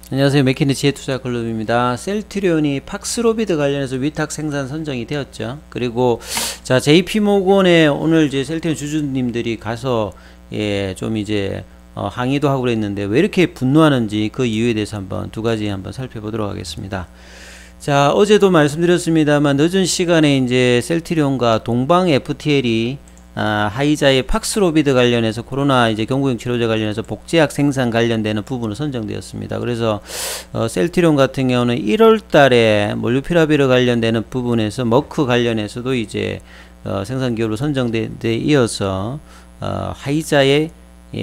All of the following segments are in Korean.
안녕하세요. 맥키니 지혜투자클럽입니다. 셀트리온이 팍스로비드 관련해서 위탁 생산 선정이 되었죠. 그리고 자 JP모건에 오늘 이제 셀트리온 주주님들이 가서 좀 이제 항의도 하고 그랬는데 왜 이렇게 분노하는지 그 이유에 대해서 한번 두 가지 한번 살펴보도록 하겠습니다. 자 어제도 말씀드렸습니다만 늦은 시간에 이제 셀트리온과 동방 FTL이 하이자의 팍스로비드 관련해서 코로나 이제 경구용 치료제 관련해서 복제약 생산 관련되는 부분으로 선정되었습니다. 그래서 셀트리온 같은 경우는 1월 달에 몰루피라비르 관련되는 부분에서 머크 관련해서도 이제 생산 기업으로 선정돼 이어서 하이자의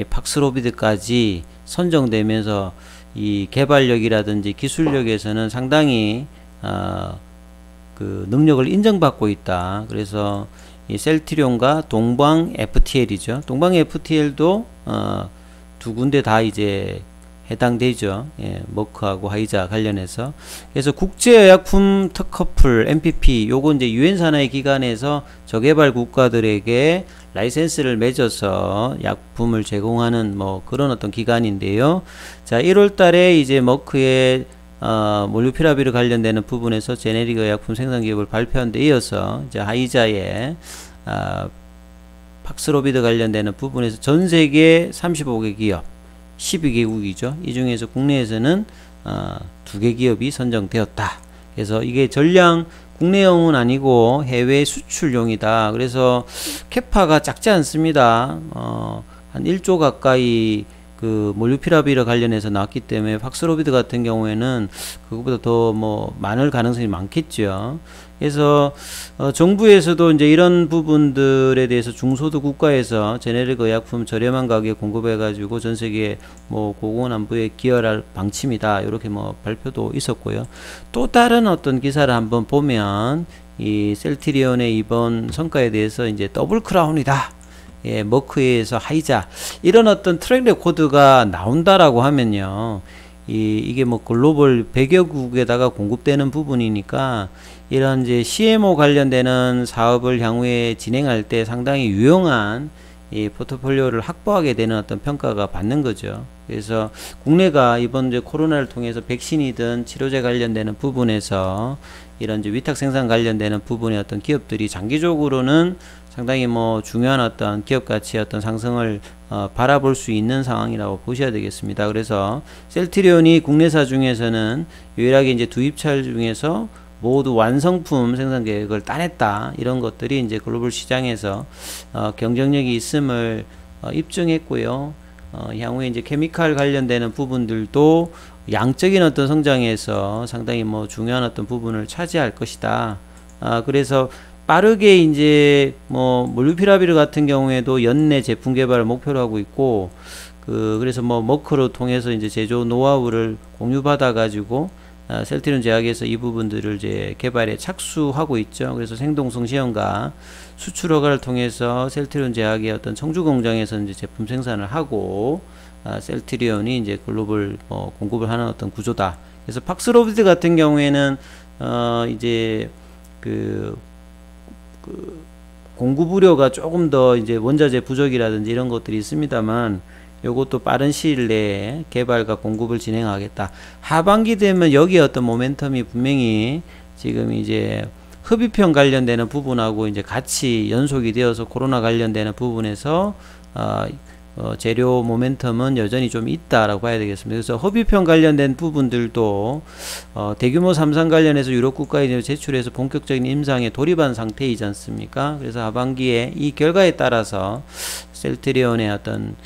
팍스로비드까지 선정되면서 이 개발력이라든지 기술력에서는 상당히 그 능력을 인정받고 있다. 그래서 이 셀트리온과 동방 FTL이죠. 동방 FTL도 두 군데 다 이제 해당되죠. 머크하고 하이자 관련해서. 그래서 국제의약품 특허풀 MPP 요거 이제 유엔 산하의 기관에서 저개발 국가들에게 라이센스를 맺어서 약품을 제공하는 뭐 그런 어떤 기관인데요. 자, 1월 달에 이제 머크의 몰루피라비르 관련되는 부분에서 제네릭 의약품 생산 기업을 발표한 데 이어서 이제 하이자의 팍스로비드 관련되는 부분에서 전 세계 35개 기업 12개국이죠. 이 중에서 국내에서는 2개 기업이 선정되었다. 그래서 이게 전량 국내용은 아니고 해외 수출용이다. 그래서 캐파가 작지 않습니다. 한 1조 가까이 그 몰루피라비르 관련해서 나왔기 때문에 팍스로비드 같은 경우에는 그것보다 더 뭐 많을 가능성이 많겠죠. 그래서 정부에서도 이제 이런 부분들에 대해서 중소득 국가에서 제네릭 의약품 저렴한 가격에 공급해 가지고 전 세계 뭐 고공안부에 기여할 방침이다. 이렇게 뭐 발표도 있었고요. 또 다른 어떤 기사를 한번 보면 이 셀트리온의 이번 성과에 대해서 이제 더블 크라운이다. 머크에서 하이자 이런 어떤 트랙 레코드가 나온다라고 하면요, 이게 뭐 글로벌 100여국에다가 공급되는 부분이니까 이런 이제 CMO 관련되는 사업을 향후에 진행할 때 상당히 유용한 이 포트폴리오를 확보하게 되는 어떤 평가가 받는 거죠. 그래서 국내가 이번 이제 코로나를 통해서 백신이든 치료제 관련되는 부분에서 이런 이제 위탁 생산 관련되는 부분의 어떤 기업들이 장기적으로는 상당히 뭐 중요한 어떤 기업 가치의 어떤 상승을 바라볼 수 있는 상황이라고 보셔야 되겠습니다. 그래서 셀트리온이 국내사 중에서는 유일하게 이제 두 입찰 중에서 모두 완성품 생산 계획을 따냈다. 이런 것들이 이제 글로벌 시장에서 경쟁력이 있음을 입증했고요. 향후에 이제 케미칼 관련되는 부분들도 양적인 어떤 성장에서 상당히 뭐 중요한 어떤 부분을 차지할 것이다. 그래서 빠르게 이제 뭐 몰루피라비르 같은 경우에도 연내 제품 개발을 목표로 하고 있고, 그래서 뭐 머크로 통해서 이제 제조 노하우를 공유받아 가지고 셀트리온 제약에서 이 부분들을 이제 개발에 착수하고 있죠. 그래서 생동성 시험과 수출 허가를 통해서 셀트리온 제약의 어떤 청주 공장에서 이제 제품 생산을 하고 셀트리온이 이제 글로벌 공급을 하는 어떤 구조다. 그래서 팍스로비드 같은 경우에는 이제 공급 우려가 조금 더 이제 원자재 부족이라든지 이런 것들이 있습니다만, 요것도 빠른 시일 내에 개발과 공급을 진행하겠다. 하반기 되면 여기에 어떤 모멘텀이 분명히 지금 이제 흡입형 관련되는 부분하고 이제 같이 연속이 되어서 코로나 관련되는 부분에서 재료 모멘텀은 여전히 좀 있다라고 봐야 되겠습니다. 그래서 흡입형 관련된 부분들도 대규모 삼상 관련해서 유럽 국가에 제출해서 본격적인 임상에 돌입한 상태이지 않습니까? 그래서 하반기에 이 결과에 따라서 셀트리온의 어떤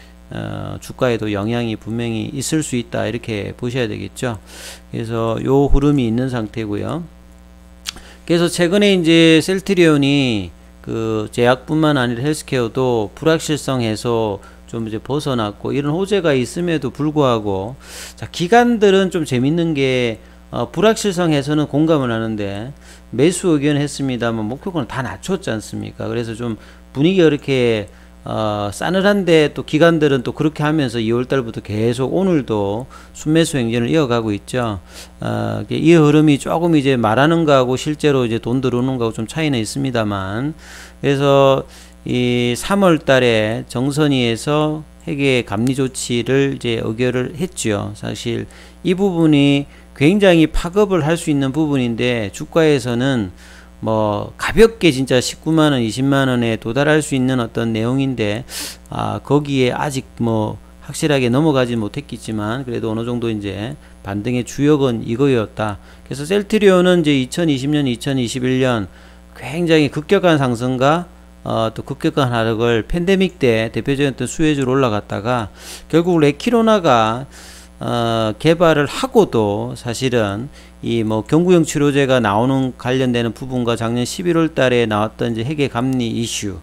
주가에도 영향이 분명히 있을 수 있다, 이렇게 보셔야 되겠죠. 그래서 요 흐름이 있는 상태고요. 그래서 최근에 이제 셀트리온이 그 제약뿐만 아니라 헬스케어도 불확실성 해소 좀 이제 벗어났고 이런 호재가 있음에도 불구하고, 자, 기관들은 좀 재밌는 게 불확실성 해소는 공감을 하는데 매수 의견 했습니다만 목표가는 다 낮췄지 않습니까? 그래서 좀 분위기가 이렇게 싸늘한데 또 기관들은 또 그렇게 하면서 2월달부터 계속 오늘도 순매수 행진을 이어가고 있죠. 이 흐름이 조금 이제 말하는 거하고 실제로 이제 돈 들어오는 거하고 좀 차이는 있습니다만, 그래서 이 3월 달에 정선이에서 회계 감리 조치를 이제 의결을 했죠. 사실 이 부분이 굉장히 파급을 할 수 있는 부분인데 주가에서는 뭐 가볍게 진짜 19만원, 20만원에 도달할 수 있는 어떤 내용인데 거기에 아직 뭐 확실하게 넘어가지 못했겠지만 그래도 어느 정도 이제 반등의 주역은 이거였다. 그래서 셀트리온은 이제 2020년, 2021년 굉장히 급격한 상승과 또 급격한 하락을 팬데믹 때 대표적인 어떤 수혜주로 올라갔다가 결국 레키로나가 개발을 하고도 사실은 이 뭐 경구용 치료제가 나오는 관련되는 부분과 작년 11월 달에 나왔던 이제 회계 감리 이슈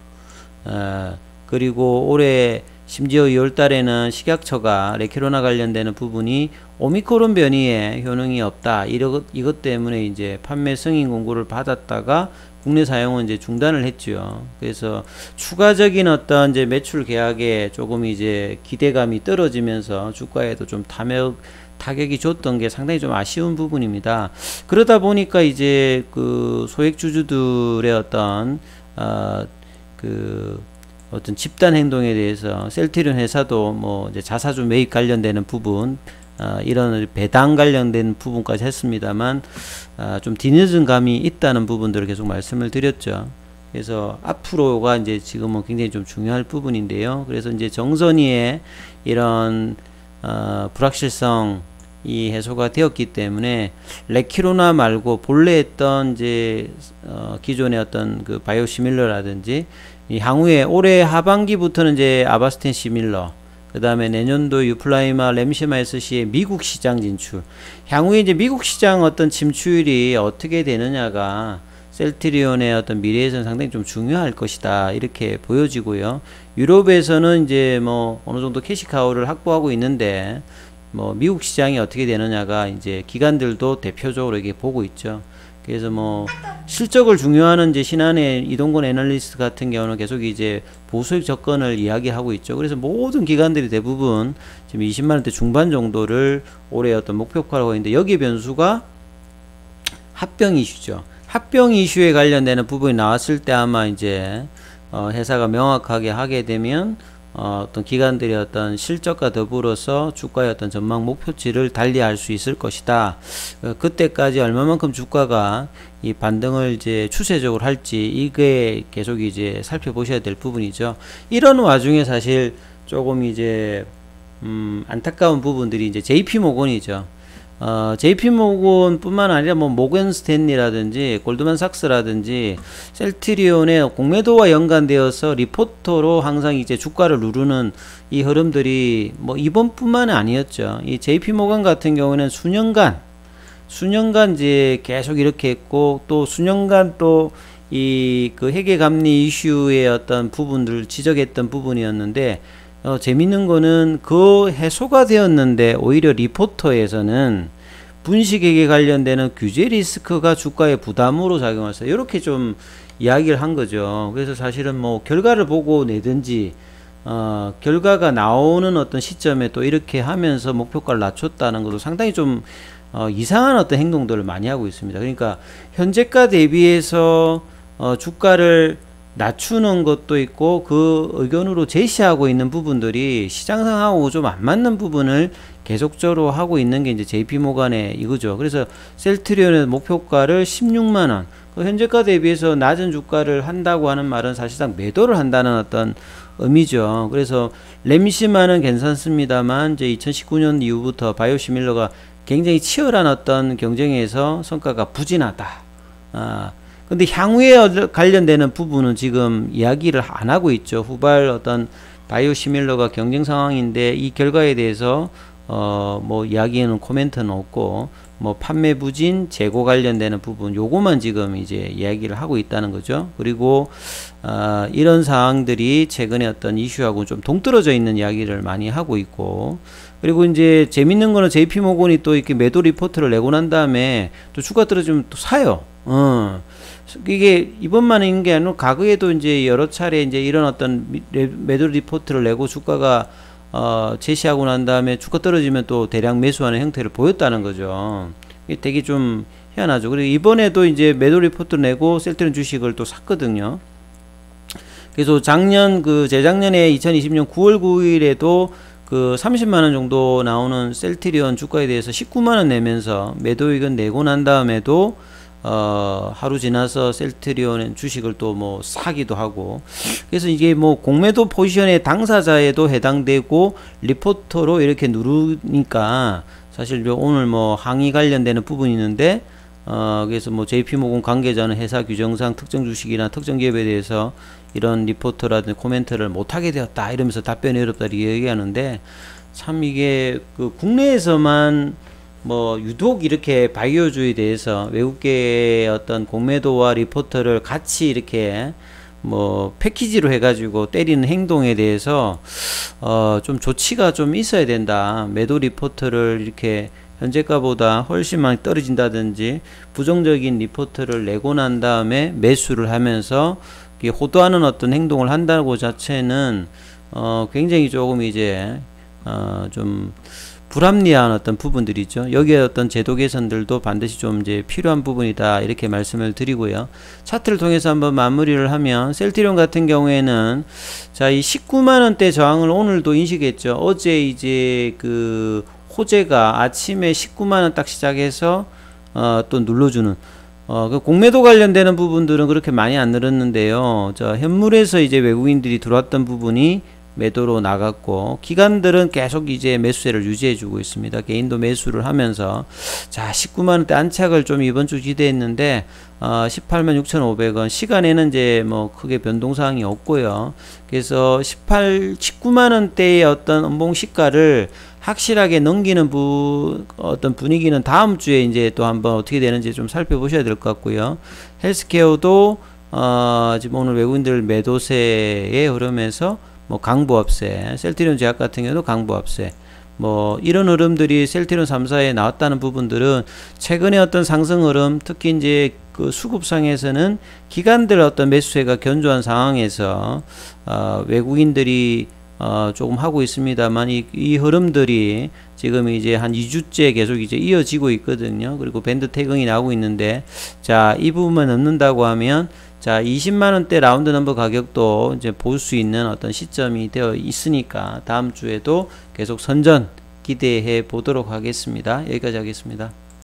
그리고 올해 심지어 2월 달에는 식약처가 레키로나 관련되는 부분이 오미크론 변이에 효능이 없다. 이것 때문에 이제 판매 승인 공고를 받았다가 국내 사용은 이제 중단을 했죠. 그래서 추가적인 어떤 이제 매출 계약에 조금 이제 기대감이 떨어지면서 주가에도 좀 타격이 줬던 게 상당히 좀 아쉬운 부분입니다. 그러다 보니까 이제 그 소액주주들의 어떤 어떤 집단 행동에 대해서 셀트리온 회사도 뭐 이제 자사주 매입 관련되는 부분 이런 배당 관련된 부분까지 했습니다만 좀 뒤늦은 감이 있다는 부분들을 계속 말씀을 드렸죠. 그래서 앞으로가 이제 지금은 굉장히 좀 중요할 부분인데요. 그래서 이제 정선이의 이런 불확실성 이 해소가 되었기 때문에 레키로나 말고 본래 했던 이제 기존의 어떤 그 바이오시밀러라든지 이 향후에 올해 하반기부터는 이제 아바스틴 시밀러 그 다음에 내년도 유플라이마 램시마 SC의 미국 시장 진출 향후에 이제 미국 시장 어떤 침투율이 어떻게 되느냐가 셀트리온의 어떤 미래에서는 상당히 좀 중요할 것이다 이렇게 보여지고요. 유럽에서는 이제 뭐 어느 정도 캐시카우를 확보하고 있는데 뭐 미국 시장이 어떻게 되느냐가 이제 기관들도 대표적으로 이게 보고 있죠. 그래서 뭐 실적을 중요하는 이제 신한의 이동건 애널리스트 같은 경우는 계속 이제 보수익 접근을 이야기하고 있죠. 그래서 모든 기관들이 대부분 지금 20만원대 중반 정도를 올해 어떤 목표가라고 있는데 여기에 변수가 합병 이슈죠. 합병 이슈에 관련되는 부분이 나왔을 때 아마 이제 회사가 명확하게 하게 되면 어떤 기관들의 어떤 실적과 더불어서 주가의 어떤 전망 목표치를 달리할 수 있을 것이다. 그때까지 얼마만큼 주가가 이 반등을 이제 추세적으로 할지 이게 계속 이제 살펴보셔야 될 부분이죠. 이런 와중에 사실 조금 이제 안타까운 부분들이 이제 JP모건이죠. JP모건 뿐만 아니라 뭐 모건 스탠리라든지 골드만삭스라든지 셀트리온의 공매도와 연관되어서 리포터로 항상 이제 주가를 누르는 이 흐름들이 뭐 이번뿐만 아니었죠. 이 JP모건 같은 경우는 수년간 이제 계속 이렇게 했고 또 수년간 또 이 그 회계감리 이슈의 어떤 부분들을 지적했던 부분이었는데 재밌는 거는 그 해소가 되었는데 오히려 리포터에서는 분식회계 관련되는 규제 리스크가 주가의 부담으로 작용했어요. 이렇게 좀 이야기를 한 거죠. 그래서 사실은 뭐 결과를 보고 내든지 결과가 나오는 어떤 시점에 또 이렇게 하면서 목표가를 낮췄다는 것도 상당히 좀 이상한 어떤 행동들을 많이 하고 있습니다. 그러니까 현재가 대비해서 주가를 낮추는 것도 있고 그 의견으로 제시하고 있는 부분들이 시장 상황하고 좀 안 맞는 부분을 계속적으로 하고 있는 게 이제 JP모건의 이거죠. 그래서 셀트리온의 목표가를 16만원 그 현재가 대비해서 낮은 주가를 한다고 하는 말은 사실상 매도를 한다는 어떤 의미죠. 그래서 램시마는 괜찮습니다만 이제 2019년 이후부터 바이오시밀러가 굉장히 치열한 어떤 경쟁에서 성과가 부진하다. 근데 향후에 관련되는 부분은 지금 이야기를 안 하고 있죠. 후발 어떤 바이오시밀러가 경쟁 상황인데 이 결과에 대해서 뭐 이야기는 코멘트는 없고 뭐 판매 부진 재고 관련되는 부분 요거만 지금 이제 이야기를 하고 있다는 거죠. 그리고 이런 사항들이 최근에 어떤 이슈하고 좀 동떨어져 있는 이야기를 많이 하고 있고 그리고 이제 재밌는 거는 JP모건이 또 이렇게 매도 리포트를 내고 난 다음에 또 주가 떨어지면 또 사요. 이게 이번만인 게 아니라 과거에도 이제 여러 차례 이제 이런 어떤 매도 리포트를 내고 주가가 제시하고 난 다음에 주가 떨어지면 또 대량 매수하는 형태를 보였다는 거죠. 이게 되게 좀 희한하죠. 그리고 이번에도 이제 매도 리포트를 내고 셀트리온 주식을 또 샀거든요. 그래서 작년 재작년에 2020년 9월 9일에도 30만원 정도 나오는 셀트리온 주가에 대해서 19만원 내면서 매도익은 내고 난 다음에도 하루 지나서 셀트리온 주식을 또 뭐 사기도 하고, 그래서 이게 뭐 공매도 포지션의 당사자에도 해당되고 리포터로 이렇게 누르니까 사실 오늘 뭐 항의 관련되는 부분이 있는데, 그래서 뭐 JP모건 관계자는 회사 규정상 특정 주식이나 특정 기업에 대해서 이런 리포터라든지 코멘트를 못하게 되었다 이러면서 답변이 어렵다 이렇게 얘기하는데, 참 이게 국내에서만 뭐 유독 이렇게 바이오주의에 대해서 외국계의 어떤 공매도와 리포터를 같이 이렇게 뭐 패키지로 해가지고 때리는 행동에 대해서 좀 조치가 좀 있어야 된다. 매도 리포터를 이렇게 현재가보다 훨씬 많이 떨어진다든지 부정적인 리포트를 내고 난 다음에 매수를 하면서 호도하는 어떤 행동을 한다고 자체는 굉장히 조금 이제 좀 불합리한 어떤 부분들이죠. 여기에 어떤 제도 개선들도 반드시 좀 이제 필요한 부분이다 이렇게 말씀을 드리고요. 차트를 통해서 한번 마무리를 하면 셀트리온 같은 경우에는 자, 이 19만원대 저항을 오늘도 인식했죠. 어제 이제 호재가 아침에 19만원 딱 시작해서 또 눌러주는 공매도 관련되는 부분들은 그렇게 많이 안 늘었는데요. 저 현물에서 이제 외국인들이 들어왔던 부분이 매도로 나갔고, 기관들은 계속 이제 매수세를 유지해 주고 있습니다. 개인도 매수를 하면서 자 19만원대 안착을 좀 이번 주 기대했는데 18만 6,500원 시간에는 이제 뭐 크게 변동사항이 없고요. 그래서 19만원대의 어떤 음봉 시가를 확실하게 넘기는 어떤 분위기는 다음 주에 이제 또 한번 어떻게 되는지 좀 살펴보셔야 될 것 같고요. 헬스케어도 지금 오늘 외국인들 매도세의 흐름에서 뭐 강보합세, 셀트리온 제약 같은 경우도 강보합세, 뭐 이런 흐름들이 셀트리온 3사에 나왔다는 부분들은 최근에 어떤 상승 흐름, 특히 이제 수급상에서는 기관들 어떤 매수세가 견조한 상황에서 외국인들이 조금 하고 있습니다만 이 흐름들이 지금 이제 한 2주째 계속 이제 이어지고 있거든요. 그리고 밴드 태경이 나오고 있는데, 자, 이 부분만 넘는다고 하면 자 20만원대 라운드 넘버 가격도 이제 볼 수 있는 어떤 시점이 되어 있으니까 다음 주에도 계속 선전 기대해 보도록 하겠습니다. 여기까지 하겠습니다.